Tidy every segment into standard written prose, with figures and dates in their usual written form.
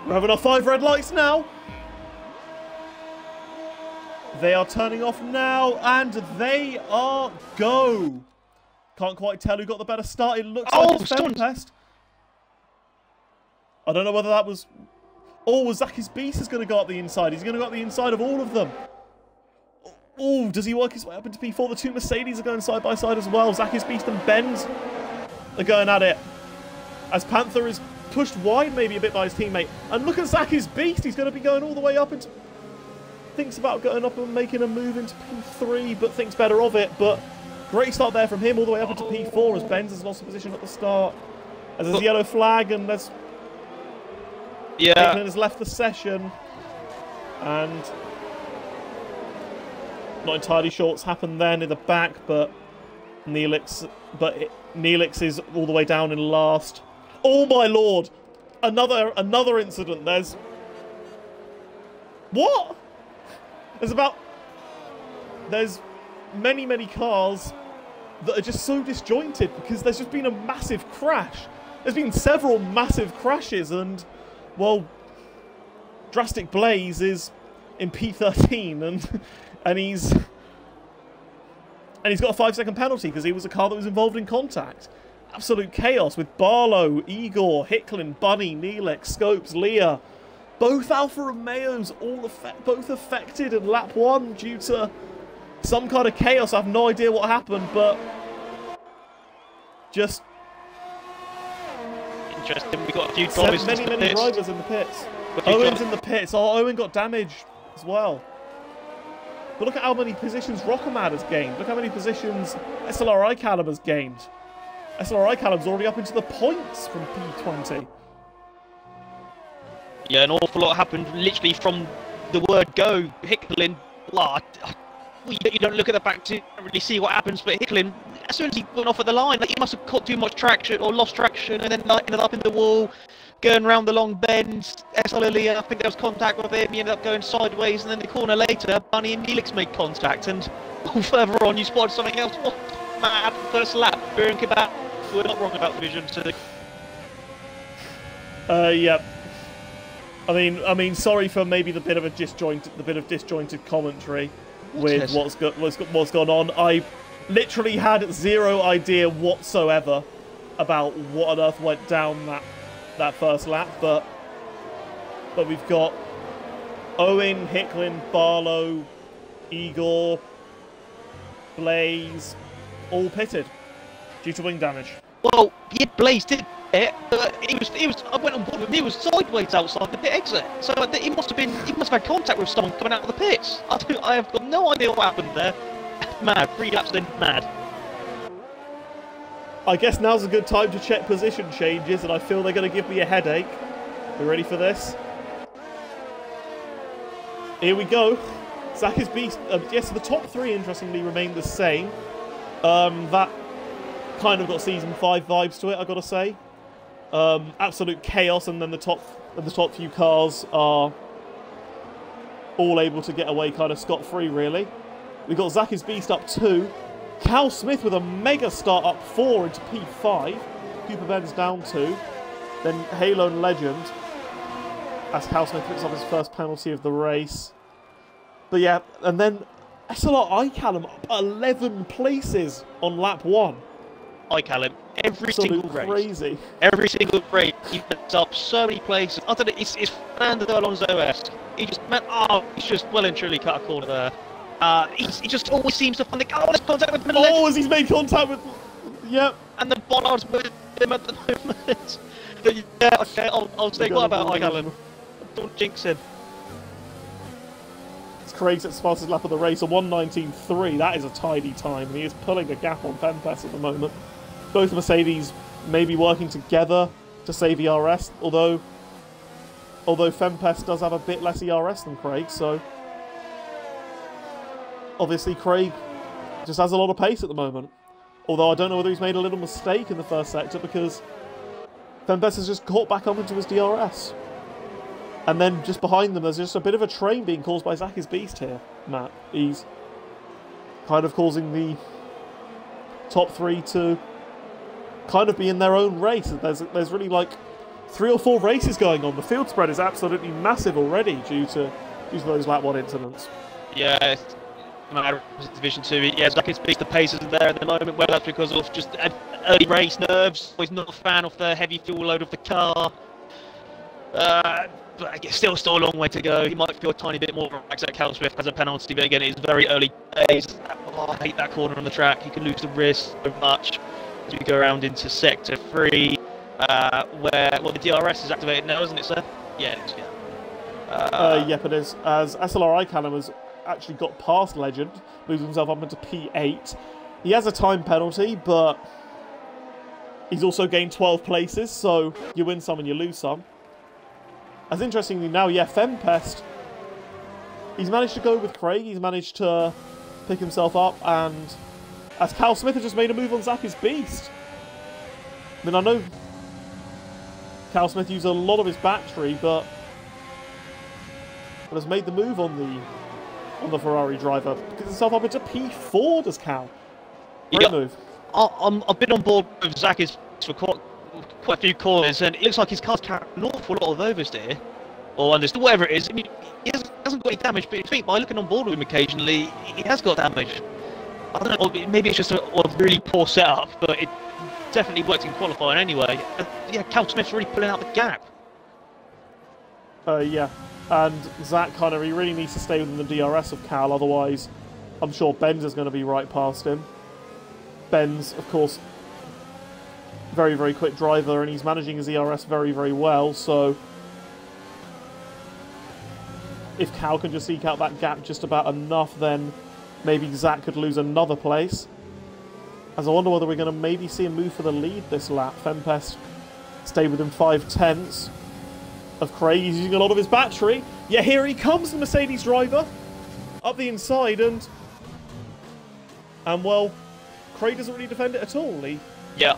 We're having our 5 red lights now. They are turning off now, and they are go. Can't quite tell who got the better start. It looks like it's Fempest. I don't know whether that was... Oh, Zaki's Beast is going to go up the inside. He's going to go up the inside of all of them. Oh, does he work his way up into P4? The 2 Mercedes are going side by side as well. Zaki's Beast and Benz are going at it. As Panther is pushed wide maybe a bit by his teammate. And look at Zaki's Beast. He's going to be going all the way up into... Thinks about going up and making a move into P3, but thinks better of it. But great start there from him all the way up into P4 as Benz has lost the position at the start. As there's a yellow flag and there's... Yeah. Maitland has left the session. And... Not entirely sure what's happened then in the back, but Neelix is all the way down in last. Oh my lord! Another incident. There's... What? There's many cars that are just so disjointed because there's just been a massive crash. There's been several massive crashes and, well, Drastic Blaze is in P13 and he's got a 5-second penalty because he was a car that was involved in contact. Absolute chaos with Barlow, Igor, Hicklin, Bunny, Neelix, Scopes, Leah. Both Alfa Romeos both affected in lap 1 due to some kind of chaos. I have no idea what happened, but just interesting. We got a few drivers. Many drivers in the pits. Owen's in the pits. Oh, Owen got damaged as well. But look at how many positions Rockamad has gained. Look how many positions SLR Callum has gained. SLR Callum's already up into the points from P20. Yeah, an awful lot happened literally from the word go. Hicklin, you don't look at the back to really see what happens, but Hicklin, as soon as he went off at the line, like, he must have caught too much traction or lost traction and then ended up in the wall, going around the long bends. SLR, I think there was contact with him, he ended up going sideways, and then the corner later, Bunny and Neelix made contact, and further on you spotted something else. What mad first lap, Burn Kebab. We're not wrong about the vision, so yeah. I mean, sorry for maybe the bit of disjointed commentary with what's gone on. I literally had zero idea whatsoever about what on earth went down that first lap, but we've got Owen, Hicklin, Barlow, Igor, Blaze, all pitted due to wing damage. Well, yeah, Blaze did it, but I went on board with him. He was sideways outside the pit exit, so he must have had contact with someone coming out of the pits. I have got no idea what happened there. Mad, 3 laps then, mad. I guess now's a good time to check position changes, and I feel they're going to give me a headache. Are you ready for this? Here we go. Zaki's Beast. Yes, the top 3 interestingly remain the same. That kind of got season 5 vibes to it, I gotta say. Absolute chaos, and then the top few cars are all able to get away kind of scot-free, really. We got Zaki's Beast up 2, Cal Smith with a mega start up 4 into P5, Cooper Benz down 2, then Halo and Legend as Cal Smith picks up his first penalty of the race. But yeah, and then SLR Callum up 11 places on lap 1. Callum, every single race. Crazy. Every single race, he puts up so many places. I don't know, it's Fernando Alonso-esque. He's just well and truly cut a corner there. He just always seems to find the there's contact with him. Oh, as he's made contact with... Yep. And the Bollard's with him at the moment. Yeah, okay, I'll say what about Callum? Don't jinx him. It's Craig's at fastest lap of the race, a 1:19.3. That is a tidy time, and he is pulling a gap on Fempest at the moment. Both Mercedes may be working together to save ERS, although Fempest does have a bit less ERS than Craig, so obviously Craig just has a lot of pace at the moment. Although I don't know whether he's made a little mistake in the first sector because Fempest has just caught back up into his DRS. And then just behind them, there's just a bit of a train being caused by Zaki's Beast here, Matt. He's kind of causing the top 3 to kind of be in their own race. There's really like 3 or 4 races going on. The field spread is absolutely massive already due to those lap 1 incidents. Yeah, it's no matter Division 2. Yeah, Zach's beast, the pace isn't there at the moment, whether that's because of just early race nerves, or he's not a fan of the heavy fuel load of the car. But I guess still a long way to go. He might feel a tiny bit more relaxed at Cal Swift as a penalty, but again, it's very early days. Oh, I hate that corner on the track. You can lose the wrist so much as we go around into Sector 3, where the DRS is activated now, isn't it, sir? Yeah, it is, yeah. Yep, it is. As SLR Callum has actually got past Legend, moves himself up into P8. He has a time penalty, but he's also gained 12 places, so you win some and you lose some. As interestingly now, yeah, Fempest, he's managed to go with Craig, he's managed to pick himself up, and as Cal Smith has just made a move on Zach's Beast. I mean, I know Cal Smith used a lot of his battery, but has made the move on the Ferrari driver. Picks himself up into P4, does Cal. Great move. I've been on board with Zach for quite a few corners, and it looks like his car's carrying an awful lot of oversteer, or understeer, whatever it is. I mean, he hasn't got any damage, but I think by looking on board with him occasionally, he has got damage. I don't know, maybe it's just a really poor setup, but it definitely worked in qualifying anyway. Yeah, Cal Smith's really pulling out the gap. Yeah, and Zach he really needs to stay within the DRS of Cal, otherwise I'm sure Benz is going to be right past him. Benz, of course, very, very quick driver, and he's managing his ERS very, very well, so if Cal can just eke out that gap just about enough, then maybe Zach could lose another place. As I wonder whether we're going to maybe see him move for the lead this lap. Fempest stayed within 5/10 of Craig. He's using a lot of his battery. Yeah, here he comes, the Mercedes driver, up the inside, and well, Craig doesn't really defend it at all. Yeah.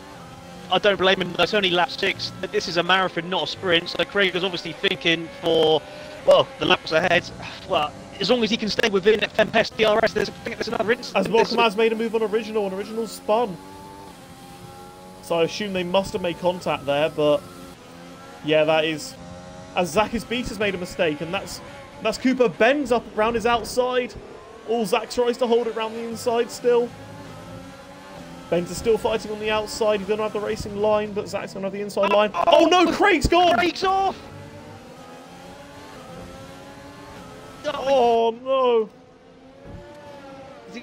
I don't blame him. That's only lap 6. This is a marathon, not a sprint. So Craig is obviously thinking for, well, the laps ahead. Well, as long as he can stay within that Fempest DRS, I think there's another instance. As Mokamaz made a move on Original, and Original spun. So I assume they must have made contact there, but yeah, that is. As Zach's Beast has made a mistake, and that's Cooper. Bends up around his outside. All Zach tries to hold it around the inside still. Benz is still fighting on the outside. He's going to have the racing line, but Zach's going to have the inside line. Oh no, Craig's gone! Craig's off! Oh no!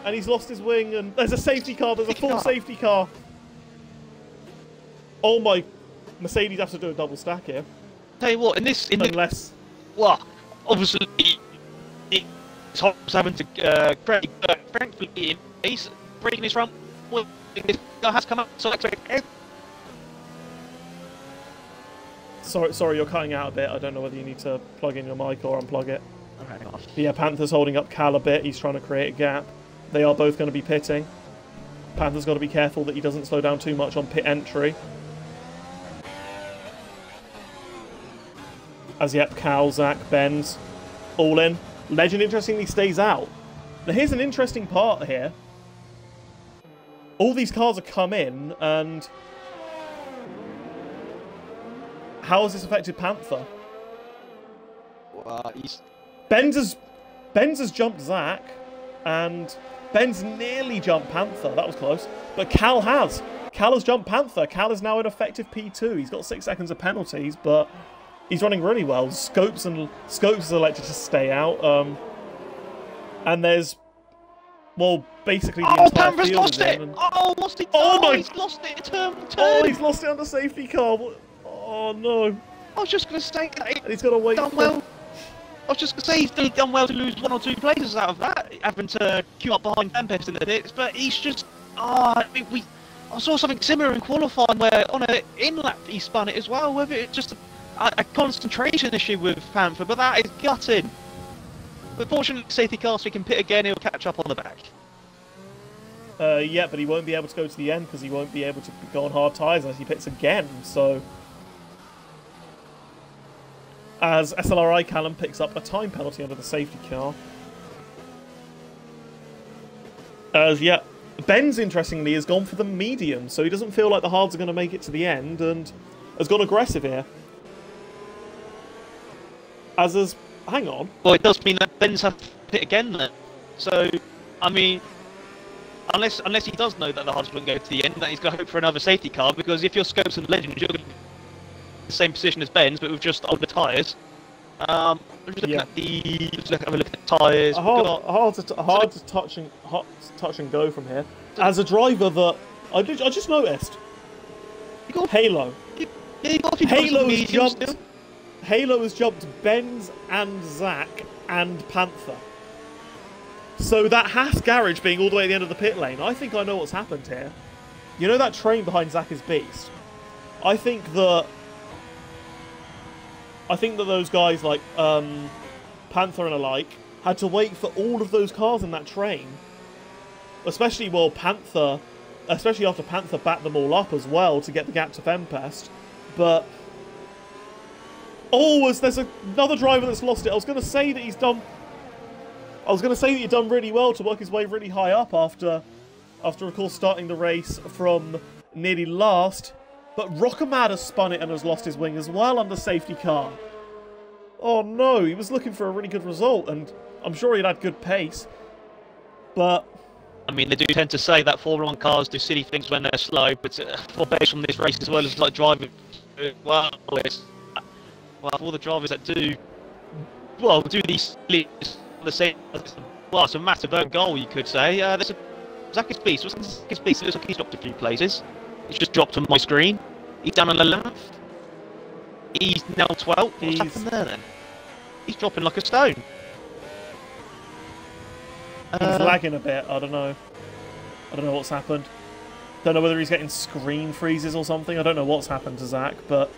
And he's lost his wing, and there's a safety car. There's a full safety car. Oh my! Mercedes have to do a double stack here. Tell you what, unless, well, obviously it's having to Craig, but thankfully he's breaking his front. Well, this has come up, so Sorry, you're cutting out a bit. I don't know whether you need to plug in your mic or unplug it. Okay. But yeah, Panther's holding up Cal a bit. He's trying to create a gap. They are both going to be pitting. Panther's got to be careful that he doesn't slow down too much on pit entry. As yep, Cal, Zach, Benz, all in. Legend, interestingly, stays out. Now here's an interesting part here. All these cars have come in, and how has this affected Panther? Benz has jumped Zach, and Benz nearly jumped Panther. That was close. But Cal has. Cal has jumped Panther. Cal is now in effective P2. He's got 6 seconds of penalties, but he's running really well. Scopes is elected to stay out. And there's, well, basically the entire Panther's field lost it! and... Lost it! He's lost it! Turn! Oh, he's lost it under safety car. Oh no! I was just going to say that. And he's got to wait. Done well. I was just going to say he's done well to lose 1 or 2 places out of that, having to queue up behind Tempest in the pits. But he's just, I saw something similar in qualifying where on an in-lap he spun it as well. Whether it's just a concentration issue with Panther, but that is gutting. But fortunately, safety car, so he can pit again. He'll catch up on the back. Yeah, but he won't be able to go to the end because he won't be able to go on hard tyres unless he pits again. So, as SLR Callum picks up a time penalty under the safety car. Yeah, Benz, interestingly, has gone for the medium, so he doesn't feel like the hards are going to make it to the end, and has gone aggressive here. As is... Hang on. Well, it does mean that Ben's have to pit again then. So, I mean... Unless he does know that the hards won't go to the end, that he's going to hope for another safety car, because if you're Scopes and Legends, you're going to be in the same position as Ben's, but with just older tyres. I'm just looking at the... Let's have a look at the tyres. Hard to touch and go from here. As a driver that... I just noticed. Halo. Halo has jumped Benz and Zach and Panther. So that Haas garage being all the way at the end of the pit lane, I think I know what's happened here. You know that train behind Zach is Beast? I think that those guys like Panther and alike had to wait for all of those cars in that train. Especially after Panther backed them all up as well to get the gap to Fempest. But there's another driver that's lost it. I was going to say that he'd done really well to work his way really high up after of course starting the race from nearly last. But Rockamad has spun it and has lost his wing as well under safety car. Oh no, he was looking for a really good result, and I'm sure he'd had good pace. But I mean, they do tend to say that Formula 1 cars do silly things when they're slow, but based on this race as well as like driving, for all the drivers that do these splits on the same, well, it's a massive own goal, you could say. There's a Zach is Beast. It looks like he's dropped a few places. He's just dropped on my screen. He's down on the 11th. He's now 12th. What's happened there then? He's dropping like a stone. He's lagging a bit. I don't know what's happened. Don't know whether he's getting screen freezes or something. I don't know what's happened to Zach, but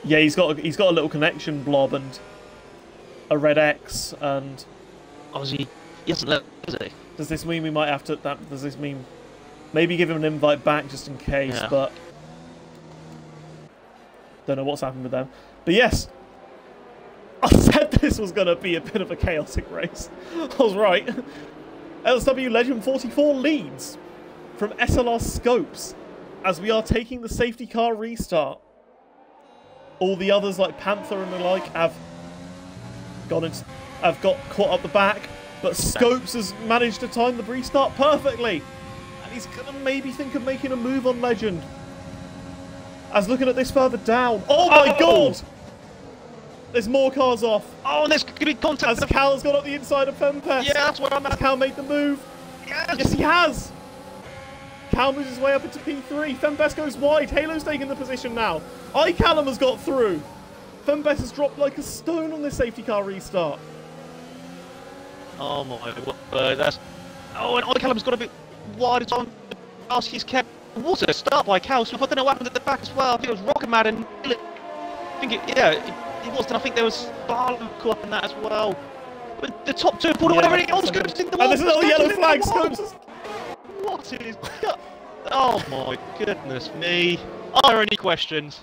yeah, he's got a little connection blob and a red X. And he hasn't left, has he? Does this mean we might have to? Does this mean maybe give him an invite back just in case? Yeah. But don't know what's happened with them. But yes, I said this was going to be a bit of a chaotic race. I was right. LSW Legend 44 leads from SLR Scopes as we are taking the safety car restart. All the others like Panther and the like have got caught up the back, but Scopes has managed to time the restart perfectly. And he's going to maybe think of making a move on Legend. As looking at this further down. Oh my god! There's more cars off. Oh, and there's going to be contact. As Cal has got up the inside of Fempest. Yeah, that's where I'm at. Has Cal made the move? Yes, he has! Cal moves his way up into P3. Fempest goes wide. Halo's taking the position now. iCallum has got through. Fempest has dropped like a stone on this safety car restart. Oh my word, that's... Oh, and iCallum's got a bit wide. It's on. He's kept... Water start by Cal Smith. I don't know what happened at the back as well. I think it was Rocket Mad and... I think it was, and I think there was Barlow caught up in that as well. But the top two pulled whatever it is. Scopes in the wall. And there's another yellow flag. Scopes. What is... Oh my goodness me. Are there any questions?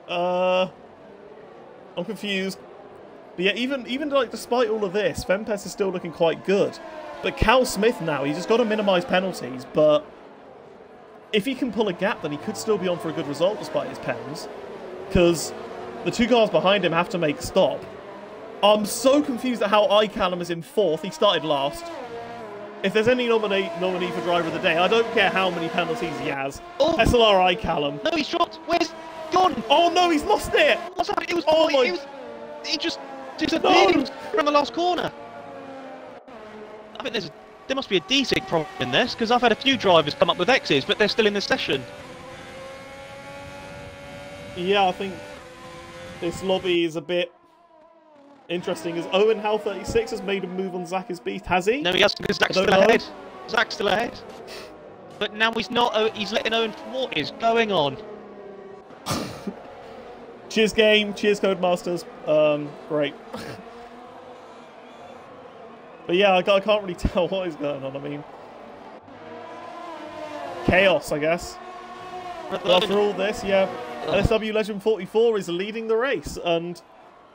I'm confused. But yeah, even like despite all of this, Fempest is still looking quite good. But Cal Smith now, he's just got to minimise penalties, but if he can pull a gap, then he could still be on for a good result despite his pens. Because the two cars behind him have to make stop. I'm so confused at how iCallum is in 4th. He started last. If there's any nominee for driver of the day, I don't care how many penalties he has. Oh. SLR iCallum. No, he's dropped. Where's gone? Oh no, he's lost it. What's happening? He just disappeared. He was from the last corner. I think there must be a desync problem in this, because I've had a few drivers come up with X's, but they're still in the session. Yeah, I think this lobby is a bit interesting. As Owen Hal 36 has made a move on Zach is Beast, has he? No, he hasn't, because Zach's still ahead. Zach's still ahead. But now he's not. He's letting Owen. What is going on? Cheers, game. Cheers, Codemasters. Great. But yeah, I can't really tell what is going on. I mean, chaos, I guess. But after all this, yeah, LSW Legend 44 is leading the race, and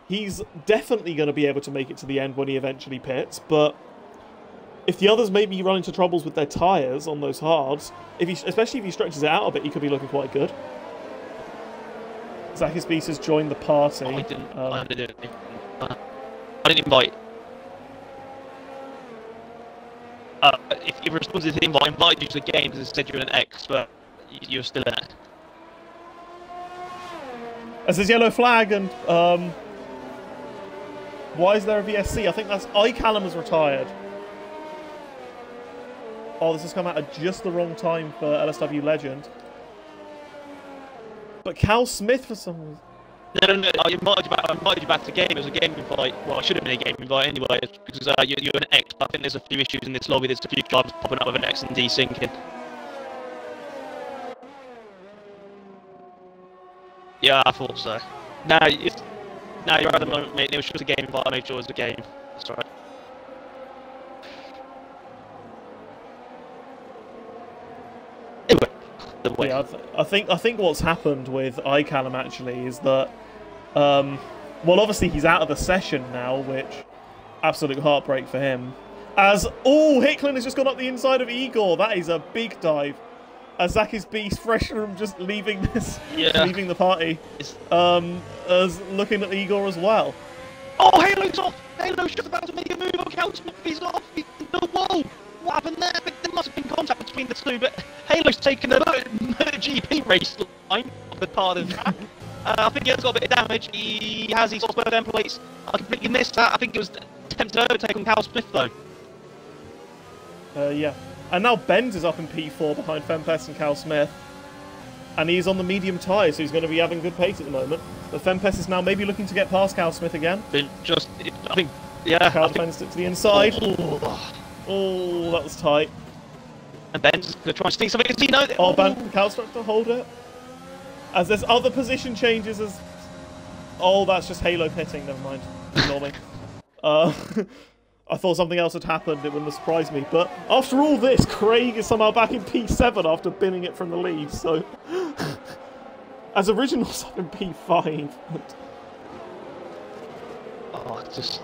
he's definitely going to be able to make it to the end when he eventually pits. But if the others maybe run into troubles with their tyres on those hards, especially if he stretches it out a bit, he could be looking quite good. Zakis Beast has joined the party. I didn't invite. If you responded to the invite, I invited you to the game because it said you're an X, but you're still in it. As there's yellow flag and why is there a VSC? I think that's iCallum has retired. Oh, this has come out at just the wrong time for LSW Legend. But Cal Smith for some reason. No. I invited you back to the game. It was a game invite. Well, it should have been a game invite anyway, because you're an X. I think there's a few issues in this lobby. There's a few drivers popping up with an X and D syncing. Yeah, I thought so. You're at the moment, mate. It was just a game invite. I made sure it was a game. That's right. Anyway, yeah, I think what's happened with iCallum actually is that, well, obviously he's out of the session now, which absolute heartbreak for him. As Hicklin has just gone up the inside of Igor. That is a big dive. As Zakis Beast, fresh from just leaving leaving the party, as looking at Igor as well. Oh, Halo's off! Halo's just about to make a move on Couchman. He's off! Whoa! What happened there? There must have been contact between the two, but Halo's taken the GP race line of the part of the track. I think he has got a bit of damage. He has these software templates. I completely missed that. I think it was attempted overtake on Cal Smith, though. Yeah. And now Benz is up in P4 behind Fempest and Cal Smith. And he's on the medium tyres, so he's going to be having good pace at the moment. But Fempest is now maybe looking to get past Cal Smith again. I think, Cal defends it to the inside. Oh, that was tight. And Ben's going to try and sneak something. Cal's trying to hold it. As there's other position changes as... Oh, that's just Halo pitting, never mind. Ignore me. I thought something else had happened, it wouldn't have surprised me. But after all this, Craig is somehow back in P7 after binning it from the lead, so... As Original's up in P5.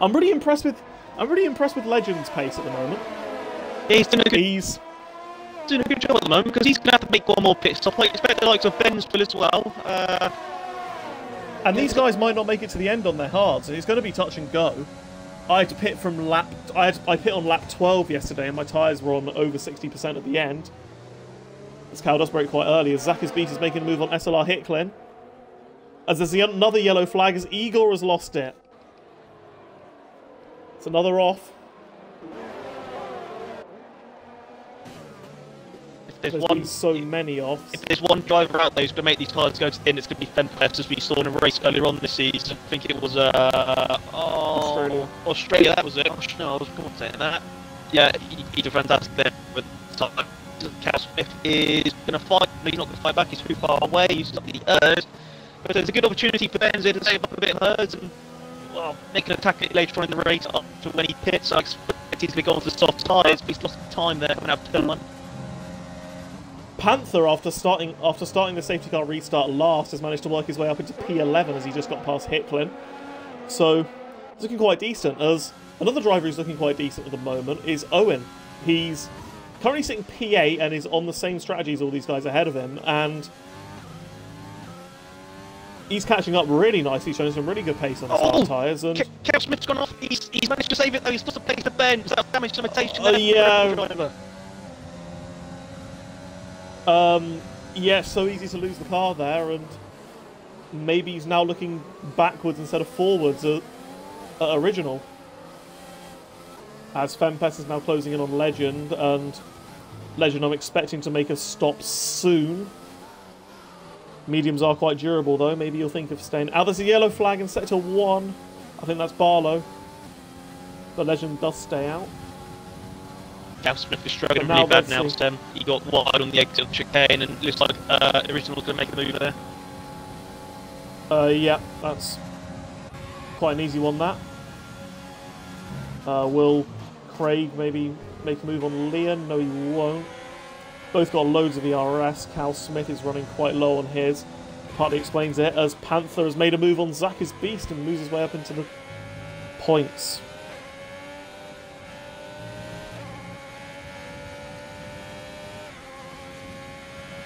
I'm really impressed with Legend's pace at the moment. He's doing a good job at the moment, because he's going to have to make one more pit stop. I expect the likes of Ben's Phil as well. And these guys might not make it to the end on their hards, so it's going to be touch and go. I had to pit from I pit on lap 12 yesterday, and my tyres were on over 60% at the end. This Cal does break quite early, as Zakis Beast is making a move on SLR Hicklin. As there's another yellow flag, as Igor has lost it. It's another off. There's been so many offs. If there's one driver out there who's going to make these tyres go to the end, it's going to be Fempest, as we saw in a race earlier on this season. I think it was Australia, that was it. Oh, no, I was saying that. Yeah, he did fantastic there. But Cal Smith is going to fight. He's not going to fight back. He's too far away. He's up the Urs. But there's a good opportunity for Benz to save up a bit of Urs and make an attack later on in the race after when he pits. I expect he's going to go on to the soft tyres, but he's lost time there coming out of turn 1. Panther, after starting the safety car restart last, has managed to work his way up into P11 as he just got past Hicklin. So, he's looking quite decent. As another driver who's looking quite decent at the moment is Owen. He's currently sitting P8 and is on the same strategy as all these guys ahead of him, and he's catching up really nicely, showing some really good pace on the start tyres. And Cal Smith's gone off. He's managed to save it though. He's lost a place to Ben. So that damage limitation. Yeah, so easy to lose the car there, and maybe he's now looking backwards instead of forwards at Original. As Fempest is now closing in on Legend, and Legend I'm expecting to make a stop soon. Mediums are quite durable though, maybe you'll think of staying. There's a yellow flag in sector 1. I think that's Barlow. But Legend does stay out. Cal Smith is struggling really bad now. He got wide on the exit of the chicane, and it looks like Original's going to make a move there. Yeah, that's quite an easy one, that. Will Craig maybe make a move on Leon? No, he won't. Both got loads of ERS. Cal Smith is running quite low on his. Partly explains it, as Panther has made a move on Zakis Beast and moves his way up into the points.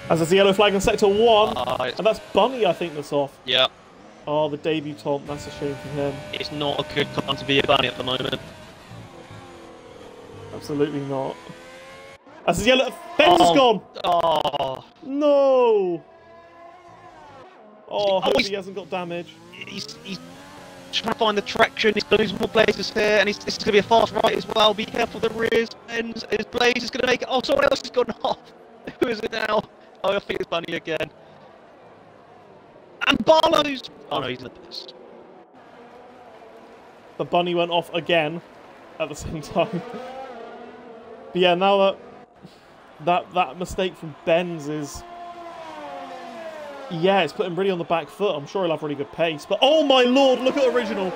As there's a yellow flag in sector 1, and that's Bunny, I think, that's off. Yeah, Oh, the debutant. That's a shame for him. It's not a good time to be a bunny at the moment. Absolutely not. That's his yellow. Ben's gone! Oh. No! Oh, I hope he's- he hasn't got damage. He's trying to find the traction. He's going to lose more blazes here, and this is going to be a fast right as well. Be careful the rears. And his blaze is going to make it. Oh, someone else has gone off. Who is it now? Oh, I think it's Bunny again. And Barlow's. Oh no, he's in the piss. The bunny went off again at the same time. But yeah, now that mistake from Benz is... Yeah, it's put him really on the back foot. I'm sure he'll have really good pace. But oh my lord, look at original.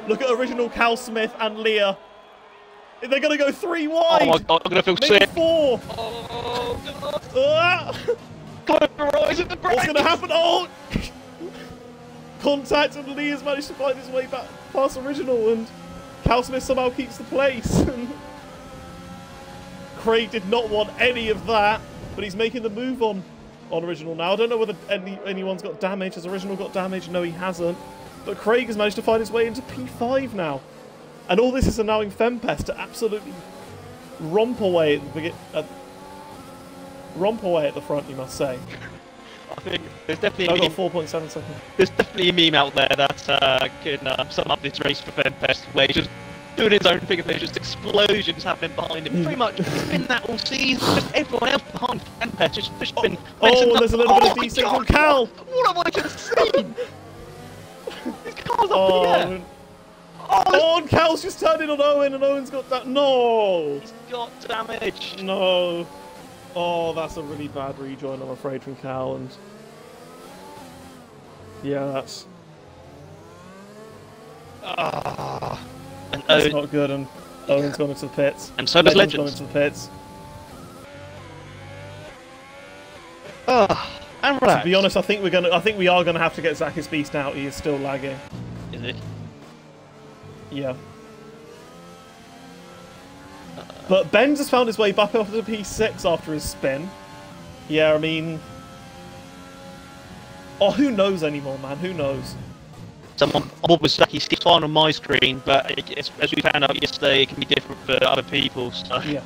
Look at original Cal Smith and Leah. They're going to go 3 wide. Oh my god, I'm going to feel Maybe sick. 4. Oh god. Ah! What's What's going to happen? Oh! Contact, and Leah's managed to find his way back past original, and Cal Smith somehow keeps the place. Craig did not want any of that, but he's making the move on original now. I don't know whether anyone's got damage. Has original got damage? No, he hasn't. But Craig has managed to find his way into P5 now. And all this is allowing Fempest to absolutely romp away at the front, you must say. I think there's definitely I've got 4.7 seconds. There's definitely a meme out there that can sum up this race for Fempest, where he's just doing his own thing and there's just explosions happening behind him. Pretty much, it's been that all season. Just everyone else behind Fempest just been... Oh, there's a little bit of desync from Cal! What have I just seen? This car's up Oh, in the air. Oh, and Cal's just turned in on Owen, and Owen's got that. No! He's got damage. No. Oh, that's a really bad rejoin, I'm afraid, from Cal, and... Yeah, that's... And That's not good, and Owen's gone into the pits. And so does Legend's Legends. gone into the pits. And relax. To be honest, I think we are gonna have to get Zacchus Beast out. He is still lagging. Is it? Yeah. But Benz has found his way back up to P6 after his spin. Yeah, I mean... Oh, who knows anymore, man? Who knows? Someone was Zacky's fine on my screen, but as we found out yesterday, it can be different for other people. So. Yeah.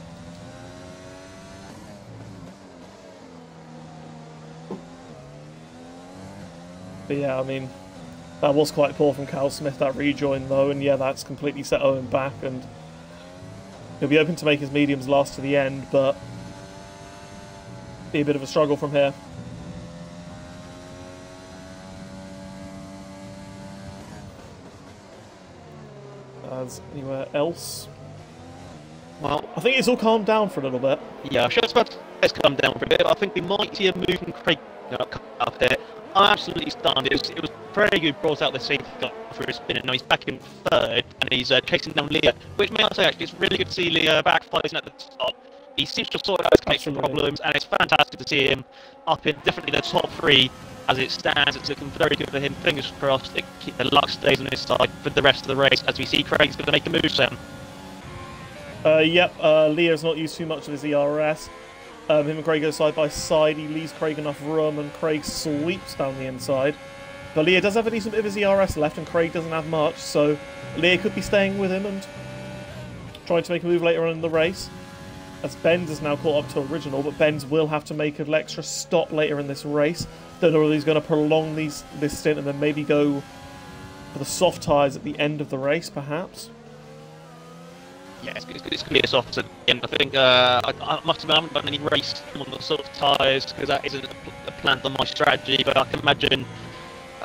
But yeah, I mean, that was quite poor from Cal Smith, that rejoin though, and yeah, that's completely set Owen back, and he'll be open to make his mediums last to the end, but be a bit of a struggle from here. As anywhere else? Well, I think it's all calmed down for a little bit. yeah, I should have let's calm down for a bit. But I think we might see a move from Craig up there. I'm absolutely stunned. It was very good. Brought out the safety car for his spin, and now he's back in third, and he's chasing down Leah. Which may I say, actually, it's really good to see Leah back fighting at the top. He seems to have sorted out his connection problems, and it's fantastic to see him up in definitely the top 3 as it stands. It's looking very good for him. Fingers crossed. The luck stays on his side for the rest of the race, as we see Craig's going to make a move soon. Yep, Leah's not used too much of his ERS. Him and Craig go side by side. He leaves Craig enough room, and Craig sweeps down the inside. But Leah does have a decent bit of his ERS left, and Craig doesn't have much, so Leah could be staying with him and trying to make a move later on in the race. As Benz is now caught up to original, but Benz will have to make an extra stop later in this race. Don't know whether he's going to prolong this stint and then maybe go for the soft tyres at the end of the race, perhaps. Yeah, it's going to be a soft at the end. I think I must admit I haven't done any race on the soft tyres because that isn't a plan on my strategy, but I can imagine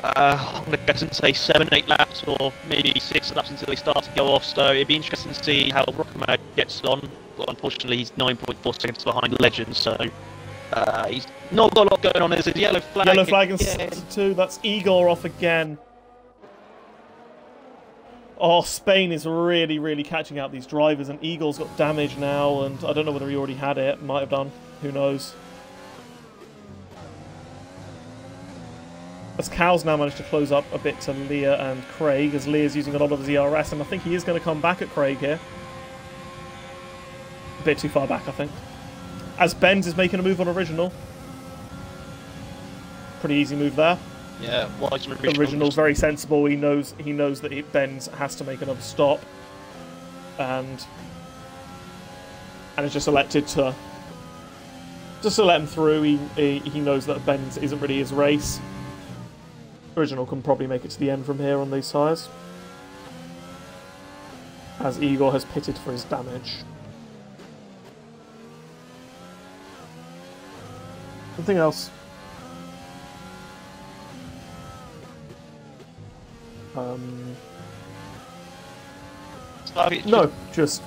I'm going to guess and say 7-8 laps or maybe 6 laps until they start to go off, so it'd be interesting to see how Rockamad gets on. But unfortunately, he's 9.4 seconds behind Legends, so he's not got a lot going on. There's a yellow flag. Yellow flag and 2. That's Igor off again. Oh, Spain is really, really catching out these drivers, and Igor's got damage now, and I don't know whether he already had it. Might have done. Who knows? As Cal's now managed to close up a bit to Leah and Craig, as Leah's using a lot of his ERS, and I think he is going to come back at Craig here. A bit too far back, I think. As Benz is making a move on original. Pretty easy move there. Yeah, wise from Original's very sensible. He knows that Benz has to make another stop, and has just elected to let him through. He knows that Benz isn't really his race. Original can probably make it to the end from here on these tyres, as Igor has pitted for his damage. Something else. No, just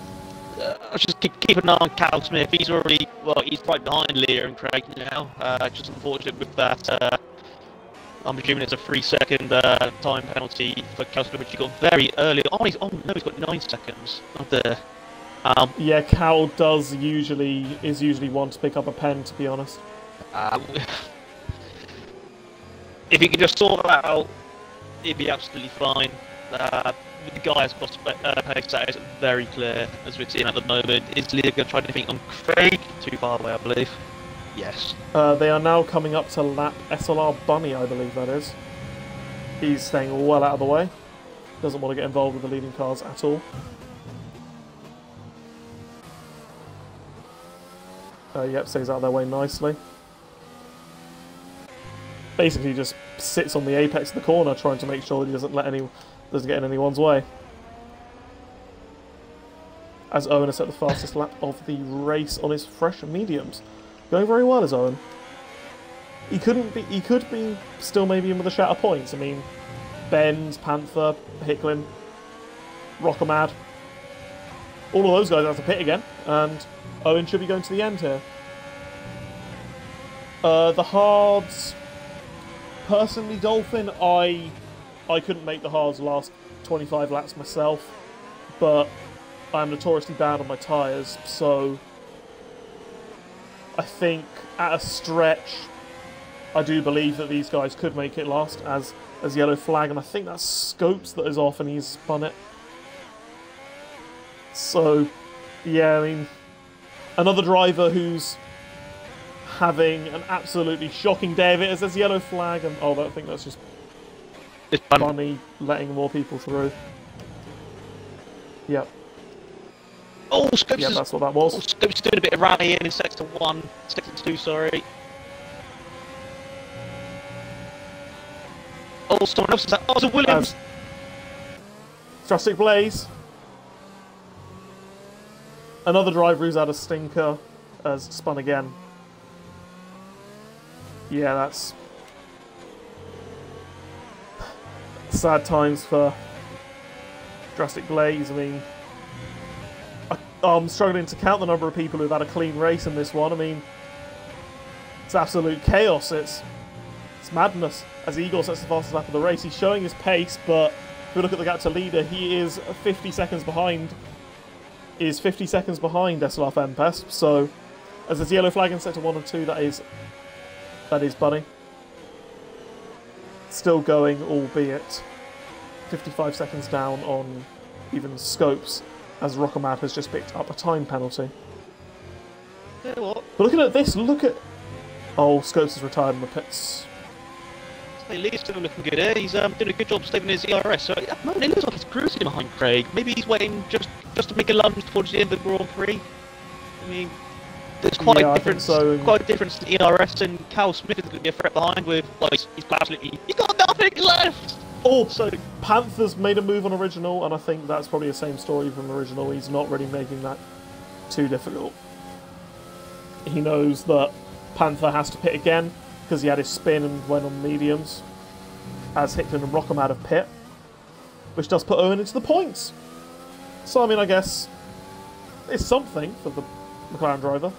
keep an eye on Cal Smith. He's already, he's right behind Leah and Craig now. Just unfortunate with that. I'm assuming it's a 3-second time penalty for Cal Smith, which he got very early. Oh, he's got 9 seconds. Not there. Yeah, Cal is usually one to pick up a pen, to be honest. If he could just sort that out, he'd be absolutely fine. The guy has got pace that is very clear, as we're seeing at the moment. Is Leah going to try anything on Craig? Too far away, I believe. Yes. They are now coming up to lap SLR Bunny, I believe that is. He's staying well out of the way. Doesn't want to get involved with the leading cars at all. Yep, stays out of their way nicely. Basically just sits on the apex of the corner, trying to make sure that he doesn't get in anyone's way. As Owen has set the fastest lap of the race on his fresh mediums. Going very well as Owen. He could be still maybe in with a shout of points. I mean, Benz, Panther, Hicklin, Rockamad. All of those guys have to pit again, and Owen should be going to the end here. The hards, personally, Dolphin, I couldn't make the hards last 25 laps myself, but I'm notoriously bad on my tyres, so I think at a stretch, I do believe that these guys could make it last as yellow flag, and I think that's Scopes that is off and he's spun it. So, yeah, I mean, another driver who's having an absolutely shocking day of it as there's yellow flag, and I think that's just Bunny letting more people through. Yep. Oh, Scopes! Yeah, that's what that was. Oh, Scopes doing a bit of rallying in sector 1, sector 2, sorry. Oh, someone else is that. Oh, it's a Williams! Drastic Blaze. Another driver who's had a stinker has spun again. Yeah, that's sad times for Drastic Blaze. I mean, I'm struggling to count the number of people who've had a clean race in this one. I mean, it's absolute chaos. It's madness. As Igor sets the fastest lap of the race, he's showing his pace, but if we look at the gap to leader, he is 50 seconds behind. Is 50 seconds behind SLR Fempest. So, as there's yellow flag in sector 1 and 2, that is Bunny. Still going, albeit 55 seconds down on even Scopes, as Rockamad has just picked up a time penalty. You know what? But looking at this, look at... Oh, Scopes has retired in the pits. Lee's still looking good here. He's doing a good job saving his ERS. So at the moment, it looks like he's cruising behind Craig. Maybe he's waiting just to make a lunge towards the end of the Grand Prix. I mean, there's quite a difference. Quite a difference in ERS, and Cal Smith is going to be a threat behind with. Well, he's absolutely. He's got nothing left. Also, Panther's made a move on Original, and I think that's probably the same story from Original. He's not really making that too difficult. He knows that Panther has to pit again, because he had his spin and went on mediums, as Hicklin and Rockham out of pit, which does put Owen into the points. So, I mean, I guess it's something for the McLaren driver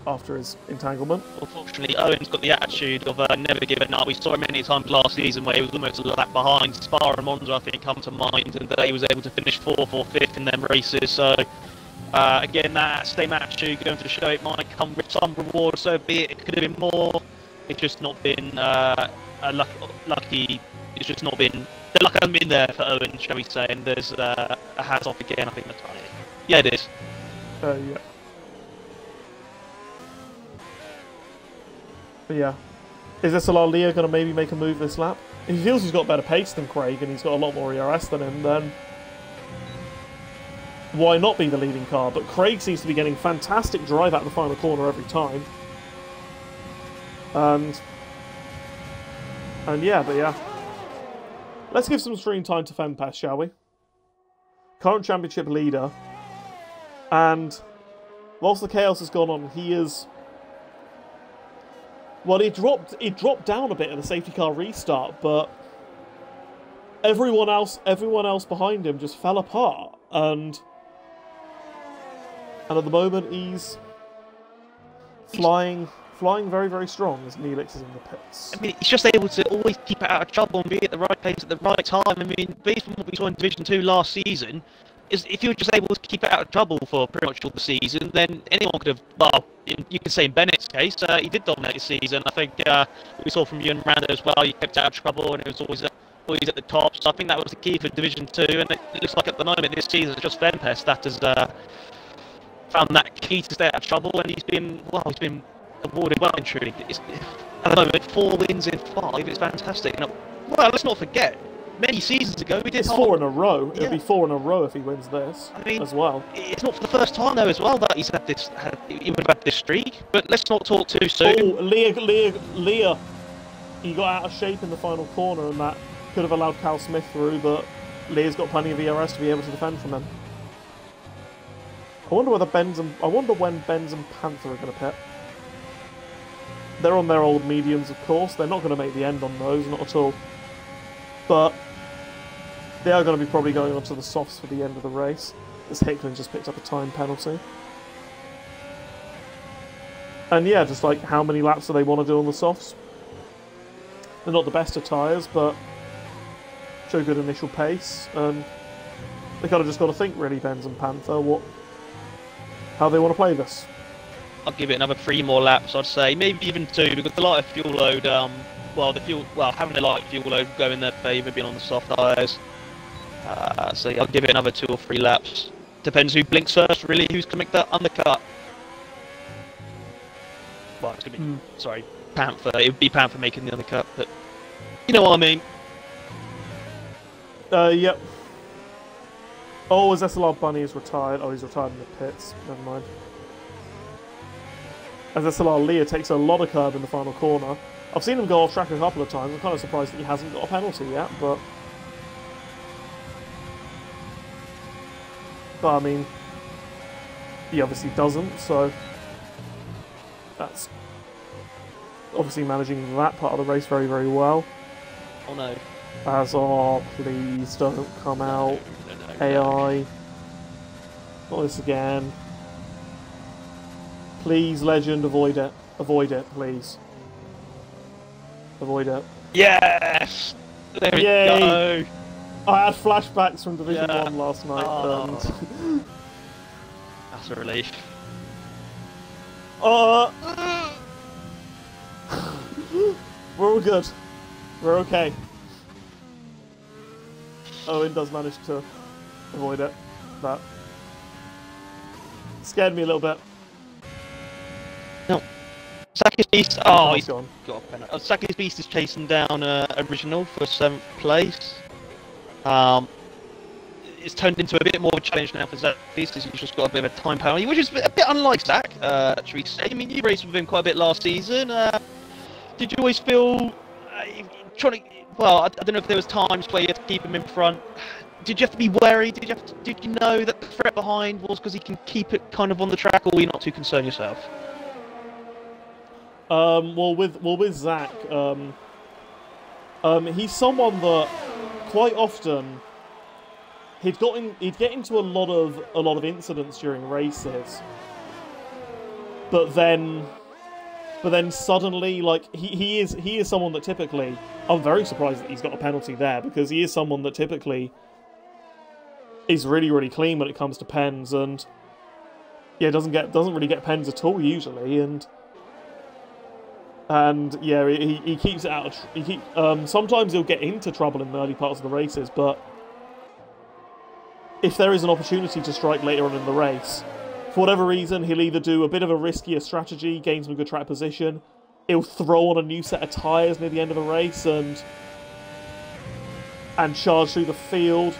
after his entanglement. Unfortunately, Owen's got the attitude of never giving up. We saw him many times last season where he was almost a lap behind. Spa and Monza, I think, come to mind, and that he was able to finish 4th or 5th in them races. So, again, that same attitude going to show it might come with some reward, so be it. It could have been more. It's just not been lucky. It's just not been. The luck hasn't been there for Owen, shall we say? And there's a hat off again. I think that's right. Yeah, it is. Yeah. But yeah, Is SLR Leah going to maybe make a move this lap? If he feels he's got better pace than Craig and he's got a lot more ERS than him, then why not be the leading car? But Craig seems to be getting fantastic drive out the final corner every time. And yeah, but yeah. Let's give some screen time to Fempest, shall we? Current championship leader. And whilst the chaos has gone on, he is... Well, it dropped down a bit at the safety car restart, but everyone else behind him just fell apart, and at the moment he's flying very, very strong as Neelix is in the pits. I mean, he's just able to always keep it out of trouble and be at the right place at the right time. I mean, based on what we saw in Division 2 last season, is if you're just able to keep it out of trouble for pretty much all the season, then anyone could have, well, you could say in Bennett's case, he did dominate the season. I think we saw from you and Randa as well, he kept it out of trouble and it was always at the top. So I think that was the key for Division 2, and it looks like at the moment this season it's just Fempest that has found that key to stay out of trouble, and he's been awarded well and truly. At the moment, 4 wins in 5, it's fantastic. And, well, let's not forget, many seasons ago we did... It's 4 in a row. It'll be 4 in a row if he wins this, as well. It's not for the first time, though, as well, that he would have had this streak. But let's not talk too soon. Oh, Leah. He got out of shape in the final corner, and that could have allowed Cal Smith through, but Leah's got plenty of ERS to be able to defend from him. I wonder when Benz and Panther are going to pit. They're on their old mediums, of course. They're not going to make the end on those, not at all. But they are going to be probably going on to the softs for the end of the race, as Hicklin just picked up a time penalty. And yeah, just like how many laps do they want to do on the softs? They're not the best of tyres, but show good initial pace, and they kind of just got to think, really, Benz and Panther, how they want to play this. I'll give it another 3 more laps, I'd say, maybe even 2, because the lighter fuel load, having a light fuel load go in their favour, being on the soft tyres. So I'll give it another 2 or 3 laps. Depends who blinks first, really, who's going to make that undercut. Well, it's going to be, sorry, Panther. It would be Panther making the undercut, but you know what I mean. Yep. Oh, as SLR Bunny is retired. Oh, he's retired in the pits. Never mind. As SLR Leah takes a lot of curb in the final corner. I've seen him go off track a couple of times. I'm kind of surprised that he hasn't got a penalty yet, but I mean, he obviously doesn't, so that's obviously managing that part of the race very, very well. Oh no. Azar, please don't come out. No. AI. Not this again. Please, Legend, avoid it. Avoid it, please. Avoid it. Yes! There we go! I had flashbacks from Division 1 last night, and... That's a relief. We're all good. We're okay. Owen does manage to avoid it. That scared me a little bit. No. Saki's Beast. Oh, he's gone. Got a penalty. Saki's Beast is chasing down Original for 7th place. It's turned into a bit more of a challenge now for Zach Beast, as he's just got a bit of a time penalty, which is a bit unlike Zach, should we say. I mean, you raced with him quite a bit last season. Did you always feel trying to? Well, I don't know if there was times where you had to keep him in front. Did you have to be wary? Did you know that the threat behind was because he can keep it kind of on the track, or were you not too concerned yourself? Well, with Zach, he's someone that quite often he'd get into a lot of incidents during races, but then suddenly, like, he is someone that typically, I'm very surprised that he's got a penalty there, because he is someone that typically is really, really clean when it comes to pens, and yeah, doesn't really get pens at all usually, and yeah, he keeps it out of sometimes he'll get into trouble in the early parts of the races, but if there is an opportunity to strike later on in the race, for whatever reason, he'll either do a bit of a riskier strategy, gain some good track position, he'll throw on a new set of tyres near the end of the race and charge through the field.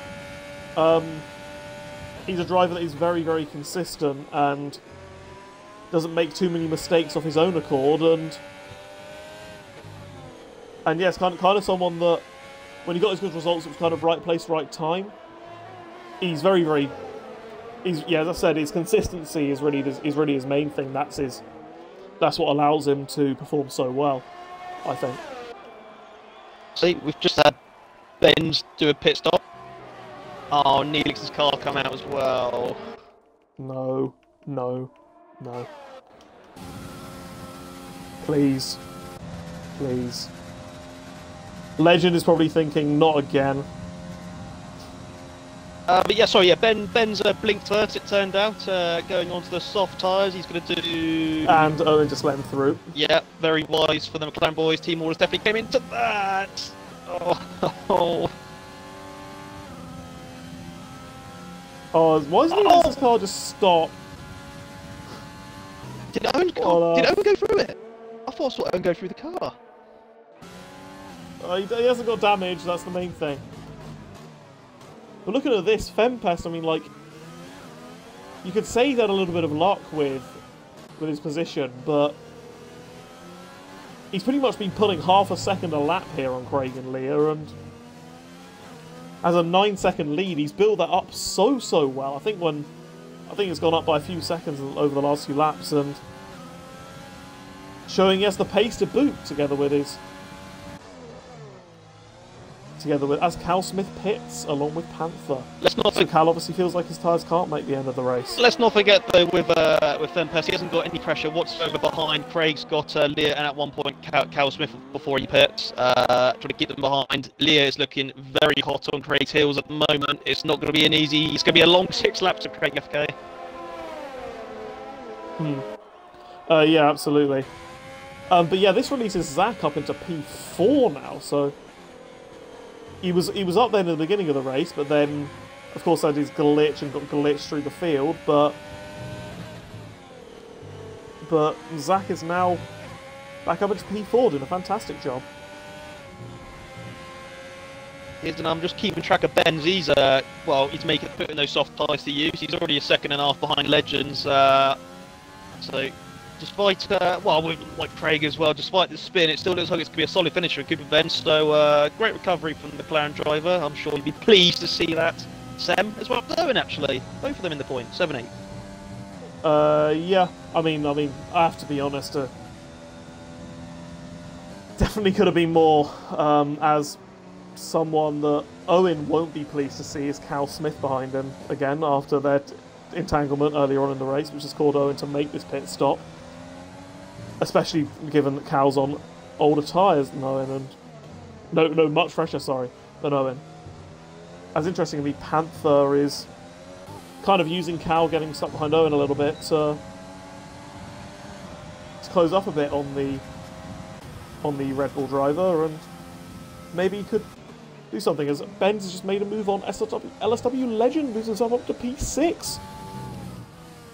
He's a driver that is very, very consistent and doesn't make too many mistakes off his own accord, and yes, kind of someone that when he got his good results, it was kind of right place, right time. He's very, very, yeah, as I said, his consistency is really his main thing. That's what allows him to perform so well, I think. See, we've just had Benz do a pit stop. Oh, Neelix's car come out as well. No. Please. Legend is probably thinking, not again. But yeah, sorry, yeah, Ben's blinked first, it turned out, going onto the soft tyres. He's going to do... And Owen just let him through. Yeah, very wise for the McLaren boys. Team orders definitely came into that. Oh, why doesn't this car just stop? Did Owen go through it? I thought I saw Owen go through the car. He hasn't got damage, that's the main thing. But looking at this, Fempest, I mean, like, you could say he had a little bit of luck with his position, but he's pretty much been pulling half a second a lap here on Craig and Leah, and as a 9-second lead, he's built that up so well. I think it's gone up by a few seconds over the last few laps, and showing he has the pace to boot together with as Cal Smith pits along with Panther. So Cal obviously feels like his tyres can't make the end of the race. Let's not forget though with Fempest, he hasn't got any pressure whatsoever behind. Craig's got Leah and at one point Cal Smith before he pits, trying to keep them behind. Leah is looking very hot on Craig's heels at the moment. It's not going to be an easy. It's going to be a long 6 laps of Craig FK. Yeah, absolutely. But yeah, this releases Zach up into P4 now, so he was up there in the beginning of the race, but then, of course, had his glitch and got glitched through the field, but Zach is now back up into P4, doing a fantastic job. And I'm just keeping track of Ben's. He's putting those soft tyres to use. He's already a second and a half behind Legends. So despite like Craig as well, despite the spin, it still looks like it's going to be a solid finisher at Cooper Ben. So great recovery from the McLaren driver. I'm sure you'd be pleased to see that. Sam as well as Owen, actually, both of them in the point, 7-8. Yeah. I mean, I have to be honest. Definitely could have been more. As someone that Owen won't be pleased to see is Cal Smith behind him again after their entanglement earlier on in the race, which has caused Owen to make this pit stop. Especially given that Cal's on older tyres than Owen, and no, much fresher, than Owen. As interestingly, Panther is kind of using Cal getting stuck behind Owen a little bit to close up a bit on the Red Bull driver, and maybe he could do something, as Benz has just made a move on LSW Legend, moves himself up to P6.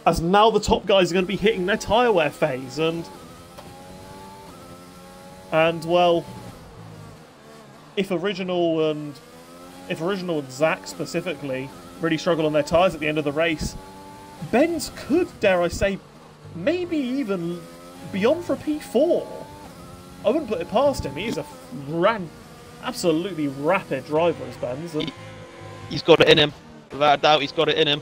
As now the top guys are going to be hitting their tyre wear phase, and well, if Original and Zach specifically really struggle on their tyres at the end of the race, Benz could, dare I say, maybe even be on for a P4. I wouldn't put it past him. He is a absolutely rapid driver, as Benz. He's got it in him. Without a doubt, he's got it in him.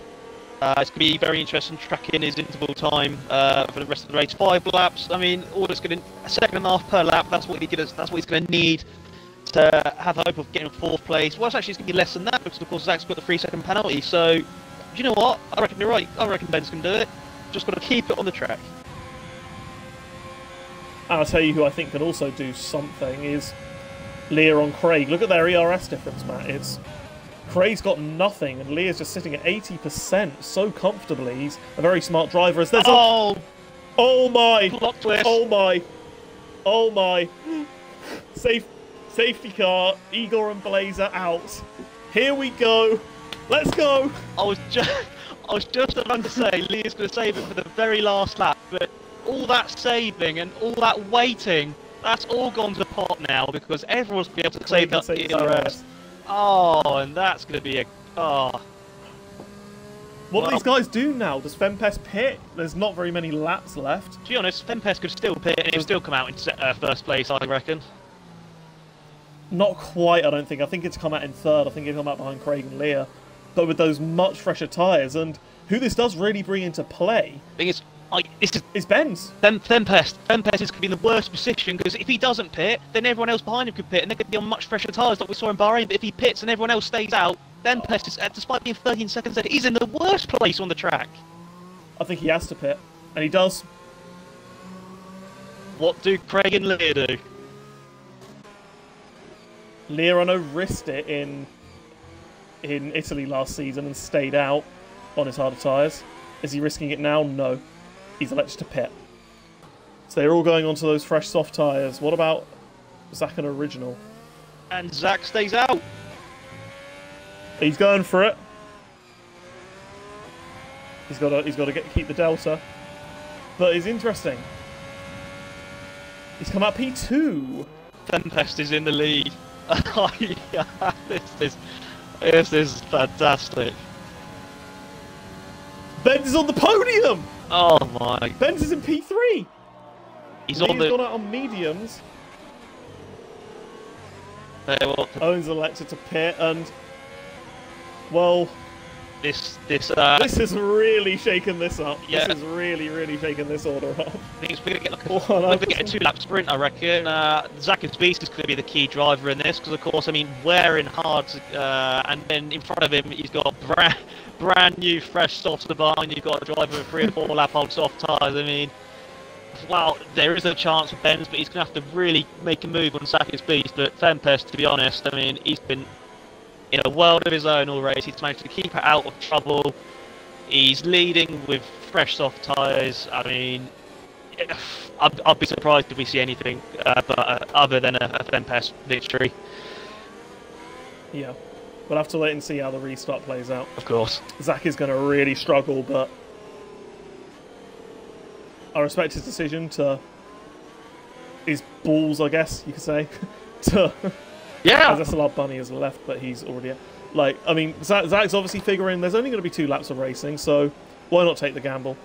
It's going to be very interesting tracking his interval time for the rest of the race. 5 laps. I mean, all that's going to a second and a half per lap. That's what he's going to need to have hope of getting 4th place. Well, actually, it's going to be less than that because, of course, Zach's got the 3-second penalty. So, do you know what? I reckon you're right. I reckon Ben's can do it. Just got to keep it on the track. And I'll tell you who I think could also do something is Leah on Craig. Look at their ERS difference, Matt. Craig's got nothing, and Leah's just sitting at 80% so comfortably. He's a very smart driver. As there's oh my! Plot twist. Oh my! Safety car. Igor and Blazer out. Here we go. Let's go. I was just about to say Leah's going to save it for the very last lap, but all that saving and all that waiting, that's all gone to pot now because everyone's going to be able to save that ERS. Oh, and that's going to be a... Oh. What do these guys do now? Does Fempest pit? There's not very many laps left. To be honest, Fempest could still pit and it would still come out in first place, I reckon. Not quite, I don't think. I think it's come out in third. I think it'll come out behind Craig and Leah. But with those much fresher tyres, and who this does really bring into play... Thing is, it's Benz. Fempest is going to be in the worst position because if he doesn't pit, then everyone else behind him could pit and they're going to be on much fresher tyres like we saw in Bahrain. But if he pits and everyone else stays out, Fempest, is, despite being 13 seconds ahead, he's in the worst place on the track. I think he has to pit, and he does. What do Craig and Leah do? Leah, I know, risked it in Italy last season and stayed out on his harder tyres. Is he risking it now? No. He's elected to pit. So they're all going onto those fresh soft tyres. What about Zach and Original? And Zach stays out. He's going for it. He's got to keep the delta. But it's interesting. He's come out P2. Fempest is in the lead. Oh, yeah, this is fantastic. Benz is on the podium. Oh my! Benz is in P3. He's gone out on mediums. Owen's elected to pit, and well, this has really shaken this up. Yeah. This has really shaken this order up. I think we're going to get a 2-lap sprint, I reckon. Zach's Beast is going to be the key driver in this because, of course, I mean, wearing hard, and then in front of him he's got brand new fresh softs behind. You've got a driver with 3 or 4 lap old soft tyres. I mean, well, there is a chance for Benz, but he's going to have to really make a move on Zach's Beast. But Fempest, to be honest, I mean, he's been in a world of his own all race. He's managed to keep it out of trouble. He's leading with fresh soft tyres. I mean, I'd be surprised if we see anything other than a Fempest victory. Yeah, we'll have to wait and see how the restart plays out. Of course. Zach is going to really struggle, but I respect his decision to... his balls, I guess you could say, to... Yeah. As SLR Bunny has left, but he's already... Like, I mean, Zach's obviously figuring there's only going to be 2 laps of racing, so why not take the gamble?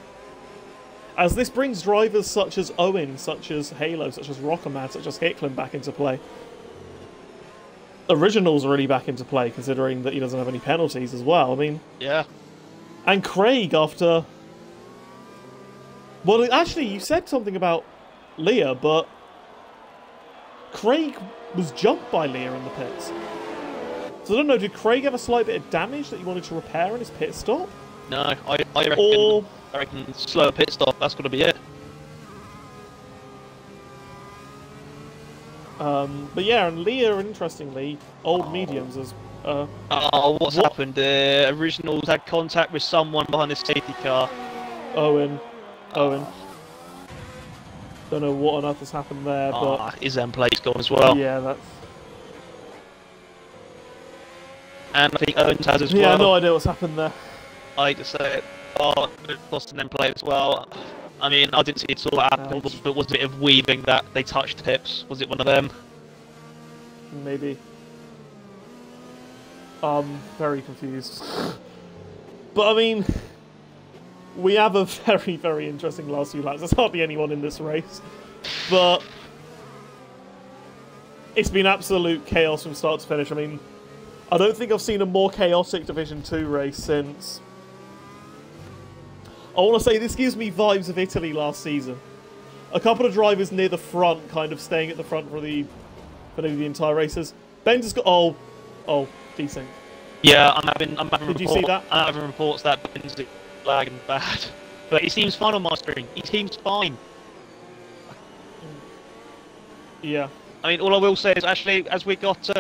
As this brings drivers such as Owen, such as Halo, such as Rockermad, such as Hicklin back into play. Original's already back into play, considering that he doesn't have any penalties as well. I mean... Yeah. And Craig after... Well, actually, you said something about Leah, but... Craig was jumped by Leah in the pits. So I don't know, did Craig have a slight bit of damage that he wanted to repair in his pit stop? No, I reckon slow pit stop, that's got to be it. But yeah, and Leah, interestingly, old mediums as... what's happened? Originals had contact with someone behind the safety car. Owen. Don't know what on earth has happened there, but... his end plate's gone as well. Yeah, that's... And I think Owens has as well. Yeah, no idea what's happened there. I hate to say it. Lost an end plate as well. I mean, I didn't see it all happen, but was it of weaving that they touched tips? Was it one of them? Maybe. Very confused. But I mean... We have a very interesting last few laps. There's hardly anyone in this race. But it's been absolute chaos from start to finish. I mean, I don't think I've seen a more chaotic Division 2 race since... I want to say this gives me vibes of Italy last season. A couple of drivers near the front, kind of staying at the front for the entire races. Benz has got... Oh, decent. Yeah, I'm having Did you see that? I'm having reports that Benz is lagging bad. But he seems fine on my screen. He seems fine. Yeah. I mean, all I will say is, actually, as we got 2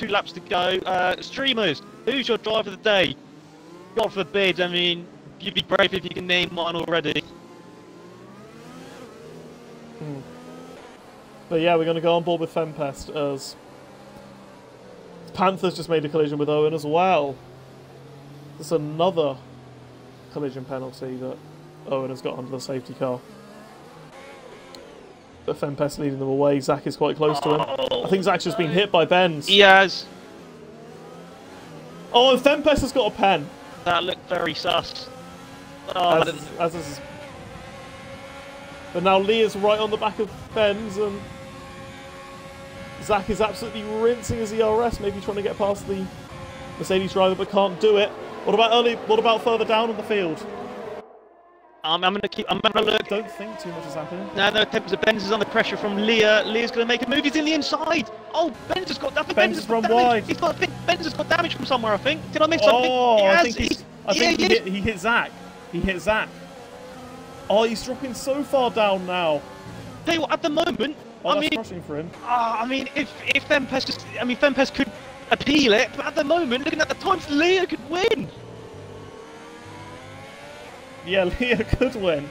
laps to go, streamers, who's your driver of the day? God forbid, I mean, you'd be brave if you can name one already. But yeah, we're going to go on board with Fempest as Panthers just made a collision with Owen as well. There's another collision penalty that Owen has got under the safety car. But Fempest leading them away. Zach is quite close to him. I think Zach's just been hit by Benz. He has. Oh, and Fempest has got a pen. That looked very sus. Oh, but now Leah's right on the back of Benz, and Zach is absolutely rinsing his ERS, maybe trying to get past the Mercedes driver, but can't do it. What about further down on the field? I'm gonna look. I don't think too much is happening. No, Benz is under pressure from Leah. Leah's gonna make a move. He's in the inside. Oh, Benz has got damage. Benz has run wide. Benz has got damage from somewhere, I think. Did I miss something? Oh, I think he hit Zach. He hit Zach. Oh, he's dropping so far down now. Tell you what, at the moment, that's rushing for him. I mean, if Fempest could appeal it, but at the moment, looking at the times, Leah could win. Yeah, Leah could win.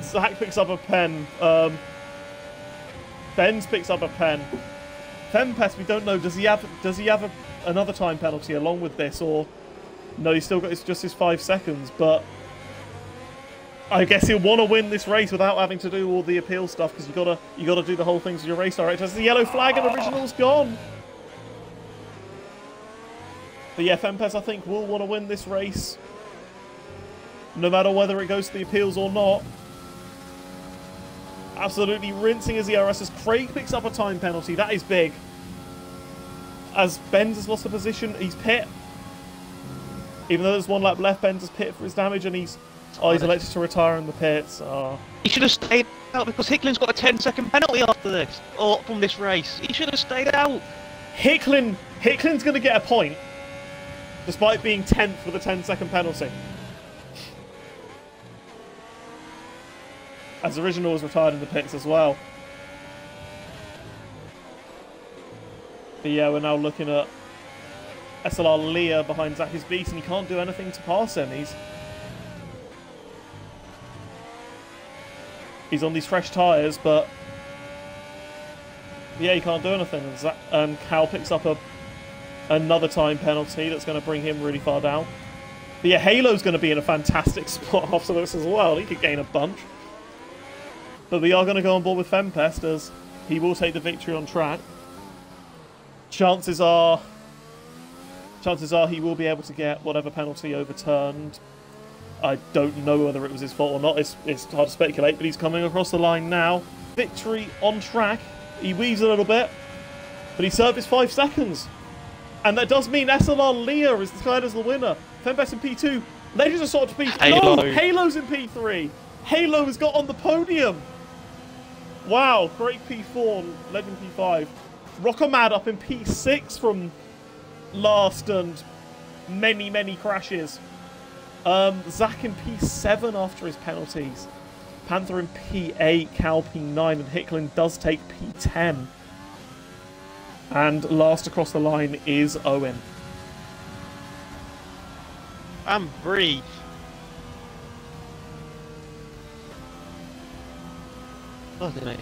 Zach picks up a pen. Benz picks up a pen. Fempest, we don't know. Does he have another time penalty along with this, or no? He's still got just his 5 seconds, but I guess he'll want to win this race without having to do all the appeal stuff, because you gotta do the whole things with your race director. There's the yellow flag and original's gone. But yeah, Fempest, I think, will want to win this race, no matter whether it goes to the appeals or not. Absolutely rinsing his ERS as Craig picks up a time penalty. That is big. As Benz has lost the position, he's pit. Even though there's 1 lap left, Benz has pit for his damage, and he's elected to retire in the pits. He should have stayed out, because Hicklin's got a 10-second penalty after this, or from this race. He should have stayed out. Hicklin's going to get a point, despite being 10th with a 10-second penalty. As Original was retired in the pits as well. But yeah, we're now looking at SLR Leah behind Zach's Beast, and he can't do anything to pass him. He's on these fresh tyres, but yeah, he can't do anything. And Cal picks up another time penalty that's going to bring him really far down. But yeah, Halo's going to be in a fantastic spot after this as well. He could gain a bunch. But we are going to go on board with Fempest, as he will take the victory on track. Chances are he will be able to get whatever penalty overturned. I don't know whether it was his fault or not. It's hard to speculate, but he's coming across the line now. Victory on track. He weaves a little bit, but he served his 5 seconds. And that does mean SLR Leah is declared as the winner. Fempest in P2. Legends are sort of P3. Halo. No, Halo's in P3. Halo has got on the podium. Wow, great P4, Legend P5. Rocker Mad up in P6 from last and many crashes. Zach in P7 after his penalties. Panther in P8, Cal P9, and Hicklin does take P10. And last across the line is Owen. And breathe.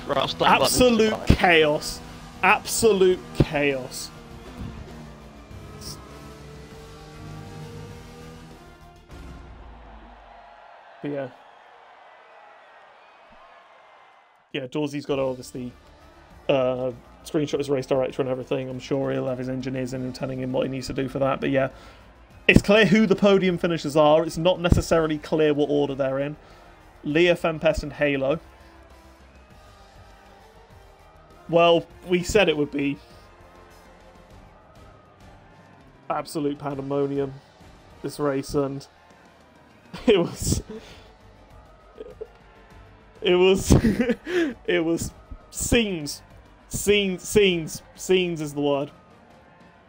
Right, absolute chaos. Absolute chaos. But yeah. Yeah, Dawsey's got to obviously screenshot his race director and everything. I'm sure he'll have his engineers in and telling him what he needs to do for that. But yeah, it's clear who the podium finishers are. It's not necessarily clear what order they're in. Leah, Fempest, and Halo. Well, we said it would be absolute pandemonium, this race, and it was it was scenes is the word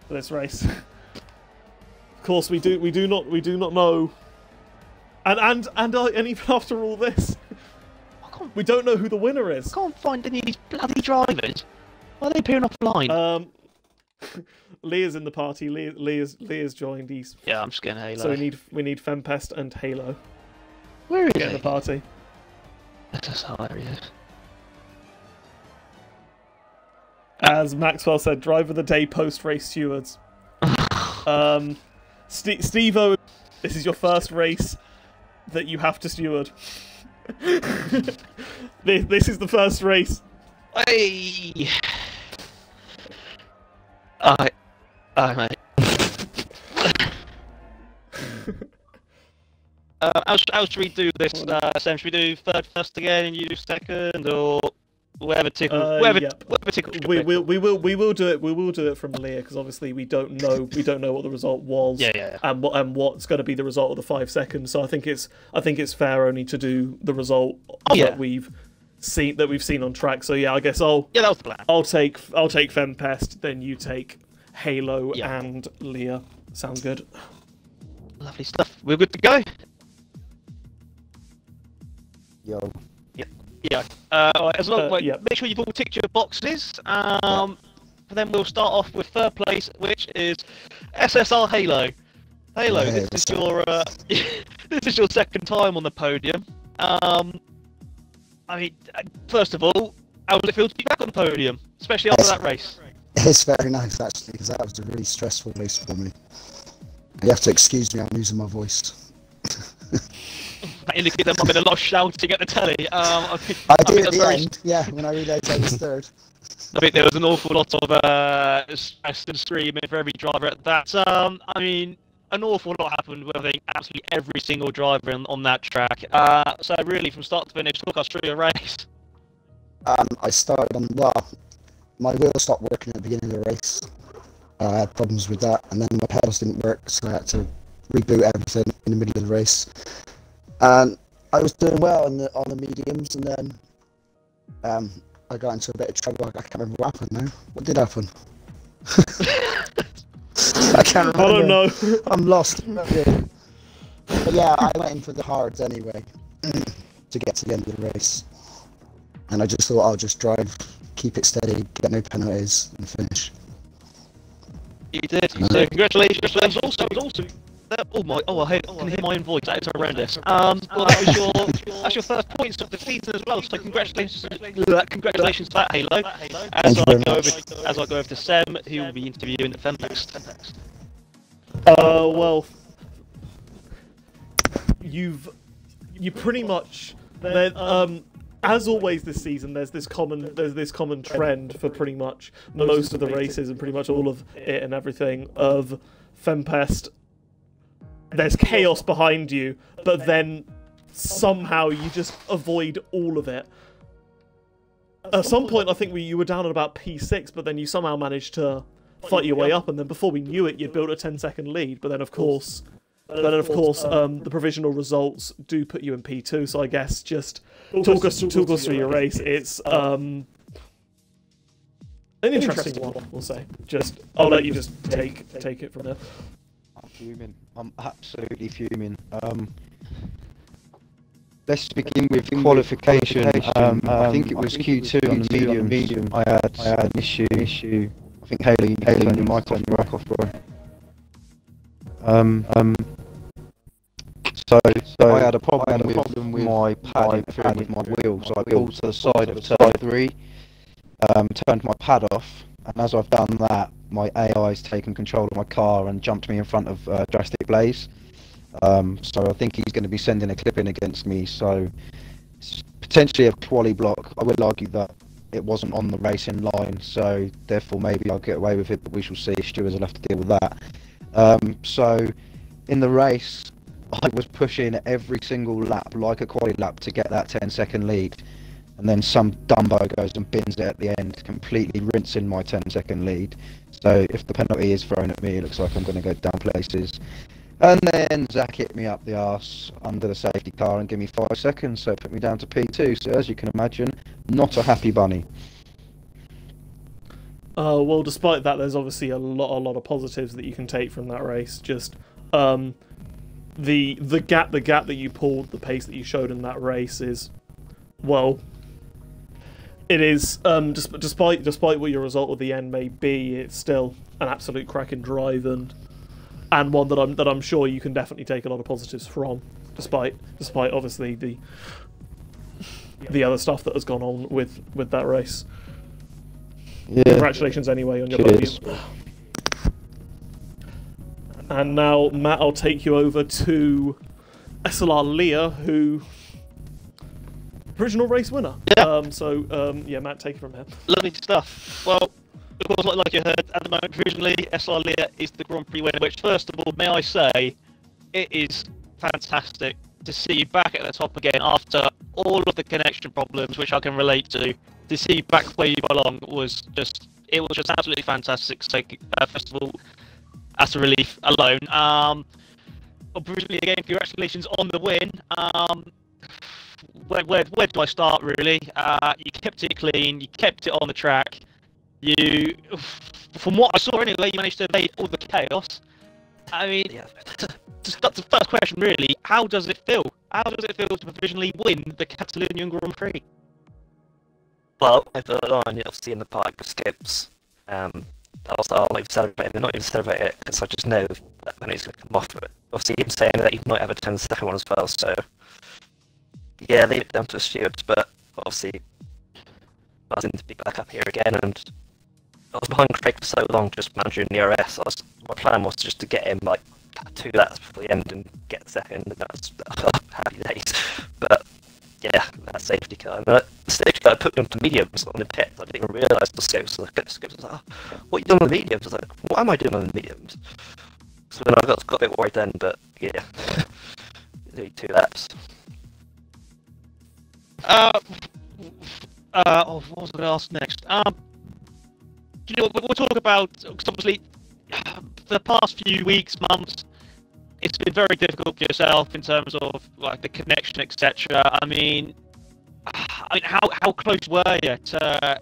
for this race. Of course, we do not know, and even after all this, we don't know who the winner is. I can't find any of these bloody drivers. Why are they appearing offline? Leah's in the party. Leah's joined. Yeah, I'm just getting Halo. So we need Fempest and Halo. Where is he? In he? the party. That's hilarious. As Maxwell said, driver of the day post-race stewards. Steve-O, this is your first race that you have to steward. This is the first race. Hey. Mate. How should we do this, Sam? Should we do third first again and you do second, or whatever tickles? Yep. We will do it. We will do it from Lear, because obviously we don't know what the result was. Yeah. And what's going to be the result of the 5 seconds. So I think it's fair only to do the result that we've seen on track. So yeah, I guess that was the plan. I'll take Fempest, then you take Halo and Lear. Sounds good. Lovely stuff. We're good to go. Yo. Yeah. Alright, as well, make sure you've all ticked your boxes. And then we'll start off with third place, which is SSR Halo. Halo, this is your this is your second time on the podium. I mean, first of all, how does it feel to be back on the podium, especially after that race? It's very nice actually, because that was a really stressful race for me. You have to excuse me, I'm losing my voice. That indicates there might have been a lot of shouting at the telly. I did at the end, yeah, when I realised I was third. I think there was an awful lot of stress and screaming for every driver at that. I mean, an awful lot happened with, I think, absolutely every single driver on that track. So really, from start to finish, talk us through your race. I started on, my wheel stopped working at the beginning of the race. I had problems with that, and then my pedals didn't work, so I had to reboot everything in the middle of the race. And I was doing well on the mediums, and then I got into a bit of trouble. I can't remember what happened now. What did happen? I can't remember. I don't know. I'm lost. But yeah, I went in for the hards anyway to get to the end of the race. And I just thought I'll just drive, keep it steady, get no penalties, and finish. You did. So congratulations. That was also. I can hear my own voice. That is horrendous. Well, that's your first points of the season as well. So congratulations to that, Halo. As I go over to Sam, who will be interviewing at Fempest. Well, you pretty much as always this season, there's this common trend for pretty much most of the races and pretty much all of it and everything of Fempest. There's chaos behind you, but then somehow you just avoid all of it. At some point, I think you were down at about P6, but then you somehow managed to fight your way up, and then before we knew it, you'd built a 10-second lead. But then, of course, the provisional results do put you in P2. So I guess just talk us through your race. It's an interesting one, we'll say. I'll let you just take it from there. I'm fuming. I'm absolutely fuming. Let's begin with qualification. I think it was Q2 on the medium. I had an issue. I think Haley, turn your mic off, bro. So I had a problem with my pad interfering with my wheel. So I pulled to the side of turn 3, turned my pad off, and as I've done that, my AI's taken control of my car and jumped me in front of Drastic Blaze. So I think he's going to be sending a clip in against me. So it's potentially a quali block. I will argue that it wasn't on the racing line, so therefore maybe I'll get away with it, but we shall see. Stewards will have to deal with that. So in the race, I was pushing every single lap like a quali lap to get that 10-second lead. And then some dumbo goes and bins it at the end, completely rinsing my 10-second lead. So if the penalty is thrown at me, it looks like I'm going to go down places. And then Zach hit me up the arse under the safety car and give me 5 seconds, so it put me down to P2. So as you can imagine, not a happy bunny. Well, despite that, there's obviously a lot of positives that you can take from that race. Just the gap that you pulled, the pace that you showed in that race is, well, it is, despite what your result at the end may be, it's still an absolute cracking drive and one that I'm sure you can definitely take a lot of positives from, despite obviously the other stuff that has gone on with that race. Yeah. Congratulations anyway on your podium. And now, Matt, I'll take you over to SLR Leah, who original race winner. Yeah. Yeah, Matt, take it from here. Lovely stuff. Well, of course, like you heard, at the moment, provisionally, SLR Leah is the Grand Prix winner, which, first of all, may I say, it is fantastic to see you back at the top again after all of the connection problems, which I can relate to. To see you back where you belong was just absolutely fantastic. So, first of all, that's a relief alone. Provisionally, again, congratulations on the win. Where do I start, really? You kept it clean, you kept it on the track. You, from what I saw anyway, you managed to evade all the chaos. I mean, that's the first question, really. How does it feel? How does it feel to provisionally win the Catalonian Grand Prix? Well, I put it on, obviously, in the park with skips. I'll not even celebrate it, because I just know that when he's going to come off of it. Obviously, even saying that he might have a 10-second one as well, so... Yeah, leave it down to the stewards, but obviously, buzzing to be back up here again, and I was behind Craig for so long, just managing the RS. My plan was just to get him like 2 laps before the end and get second, and that was happy days. But yeah, that safety car. And the safety car put me onto mediums on the pit. I didn't even realise the scopes. So the scopes was like, oh, what are you doing on the mediums? I was like, what am I doing on the mediums? So then I got a bit worried then, but yeah, 2 laps. What was I going to ask next? You know, we'll talk about, because obviously, for the past few weeks, months, it's been very difficult for yourself in terms of like the connection, etc. I mean, how close were you to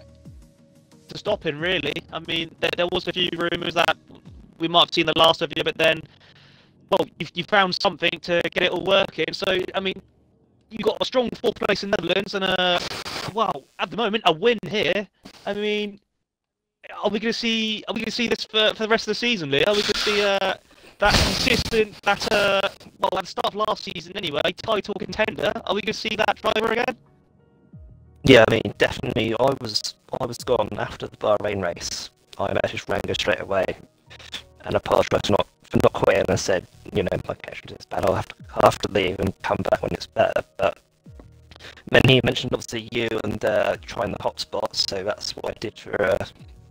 stopping? Really? I mean, there was a few rumours that we might have seen the last of you, but then, well, you found something to get it all working. So, I mean, you got a strong 4th place in the Netherlands and well, at the moment, a win here. I mean, are we going to see this for the rest of the season, Lee? Are we going to see that consistent, well, at the start of last season anyway, title contender? Are we going to see that driver again? Yeah, I mean, definitely. I was gone after the Bahrain race. I messaged Rango straight away and apologised for not quitting, and said, you know, my connection is bad. I'll have to leave and come back when it's better. But then he mentioned obviously you and trying the hotspots, so that's what I did for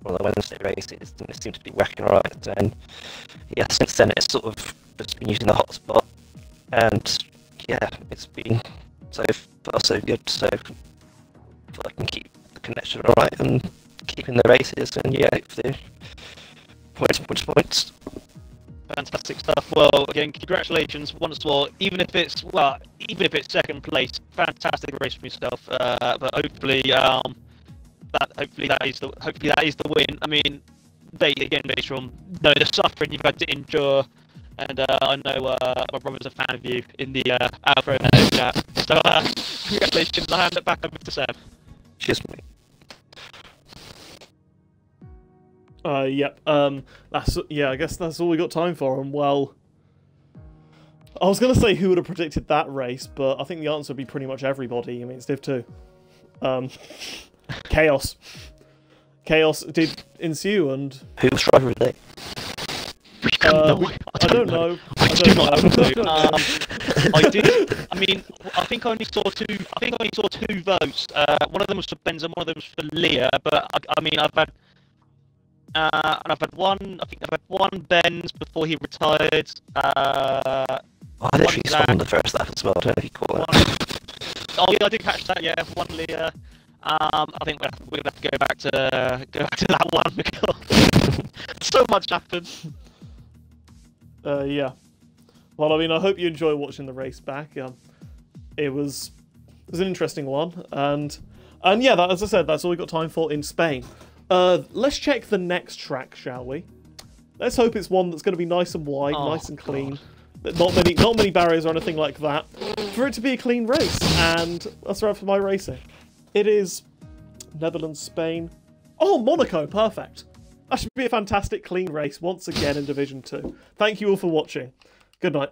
one of the Wednesday races, and it seemed to be working alright. And yeah, since then it's sort of just been using the hotspot, and yeah, it's been so far so good. So I can keep the connection alright and keeping the races, and yeah, hopefully points. Fantastic stuff. Well, again, congratulations once more. Even if it's second place, fantastic race for yourself. But hopefully, that is the win. I mean, based on the suffering you've had to endure, and I know my brother's a fan of you in the Alpha and chat. So congratulations. I hand it back over to Sam. Cheers, mate. Yep. I guess that's all we got time for. And well, I was gonna say who would have predicted that race, but I think the answer would be pretty much everybody. I mean, it's Div 2. Chaos did ensue, and who was driver of the day? I don't know. I did. I mean, I think I only saw 2 votes. One of them was for Benz and one of them was for Leah. But I mean, I've had one. I think I've had one Benz before he retired. I literally saw on the first lap as well. I don't know if you caught that. Oh yeah, I did catch that. Yeah, one Leah. I think we'll have to go back to that one because so much happened. Yeah. Well, I mean, I hope you enjoy watching the race back. It was an interesting one, and yeah, as I said, that's all we got time for in Spain. Let's check the next track, shall we? Let's hope it's one that's going to be nice and wide, nice and clean. Not many barriers or anything like that. For it to be a clean race, and that's right for my racing. It is Netherlands, Spain. Oh, Monaco, perfect. That should be a fantastic clean race once again in Division 2. Thank you all for watching. Good night.